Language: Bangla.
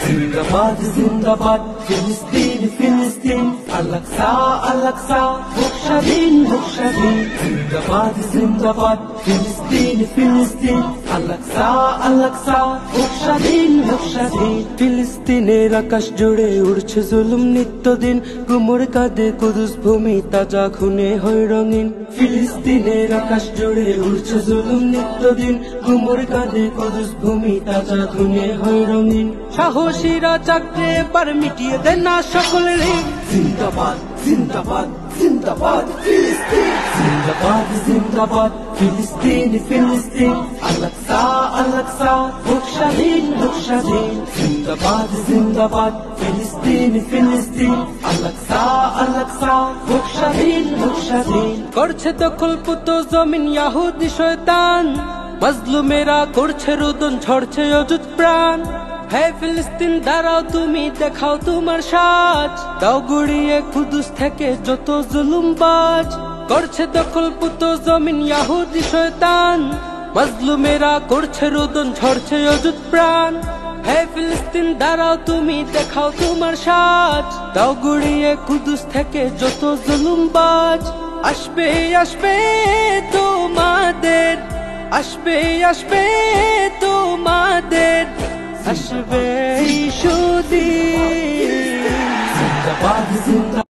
জিন্দাবাদ জিন্দাবাদ ফিলিস্তিন ফিলিস্তিন আল-আকসা আল-আকসা হোক স্বাধীন হোক স্বাধীন জিন্দাবাদ জিন্দাবাদ ফিলিস্তিন ফিলিস্তিন আল-আকসা আল-আকসা হোক স্বাধীন হোক স্বাধীন ফিলিস্তিনের আকাশ জুড়ে উড়ছে জুলুম নিত্যদিন গুমর কাঁদে কুদুস ভূমি তাজা খুনে হয় রঙিন ফিলিস্তিনের আকাশ জুড়ে উড়ছে জুলুম নিত্যদিন গুমর কাঁদে কুদুস ভূমি তাজা খুনে হয় রঙিন সাহসীরা চাকরে এবার মিটিয়ে দেন না সকলের জিন্দাবাদ জিন্দাবাদ জিন্দাবাদ ফিলিস্তিন জিন্দাবাদ জিন্দাবাদ ফিলিস্তিন ফিলিস্তিন আল-আকসা আল-আকসা হোক স্বাধীন হোক স্বাধীন জিন্দাবাদ জিন্দাবাদ ফিলিস্তিন ফিলিস্তিন আল-আকসা আল-আকসা হোক স্বাধীন হোক স্বাধীন করছে দখলপুত জমিন ইহুদি শয়তান মাজলুমেরা করছে রোদন ঝরছে অযুত প্রাণ হে ফিলিস্তিন দাঁড়াও তুমি দেখাও তোমার সাজ দাও গুড়িয়ে কুদুস থেকে যত জুলুমবাজ করছে দখলপুত জমিন ইহুদি শয়তান মাজলুমেরা করছে রোদন ঝরছে অযুত প্রাণ হে ফিলিস্তিন দাঁড়াও তুমি দেখাও তোমার সাজ দাও গুড়িয়ে কুদুস থেকে যত জুলুমবাজ আসবে আসবে তোমাদের আসবে আসবে তোমাদের আসবে সুদিন জিন্দাবাদ জিন্দাবাদ